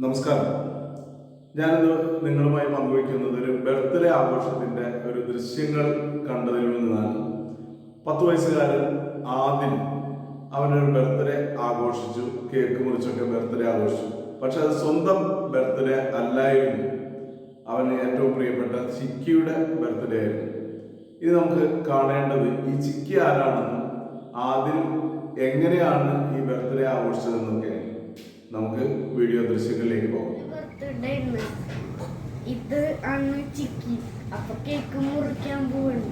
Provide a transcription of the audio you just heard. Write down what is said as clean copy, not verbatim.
നമസ്കാരം. ഞാനിന്ന് നിങ്ങളുമായി പങ്കുവയ്ക്കുന്നത് ഒരു ബർത്ത്ഡേ ആഘോഷത്തിന്റെ ഒരു ദൃശ്യങ്ങൾ കണ്ടതിൽ നിന്നാണ്. 10 വയസ്സുകാരൻ ആദിൽ അവനൊരു ബർത്ത്ഡേ ആഘോഷിച്ചു, കേക്ക് മുറിച്ചൊക്കെ ബർത്ത്ഡേ ആഘോഷിച്ചു. പക്ഷെ അത് സ്വന്തം ബർത്ത്ഡേ അല്ലായിരുന്നു, അവന് ഏറ്റവും പ്രിയപ്പെട്ട ചിക്കിയുടെ ബർത്ത്ഡേ ആയിരുന്നു. ഇത് നമുക്ക് കാണേണ്ടത് ഈ ചിക്കി ആരാണെന്നും ആദിൽ എങ്ങനെയാണ് ഈ ബർത്ത്ഡേ ആഘോഷിച്ചതെന്നൊക്കെയാണ്. നമുക്ക് വീഡിയോ ദൃശ്യങ്ങളിലേക്ക് പോകാം. ഇത് ആണ് ചിക്കി. അപ്പൊ കേക്ക് മുറിക്കാൻ പോവാണ്.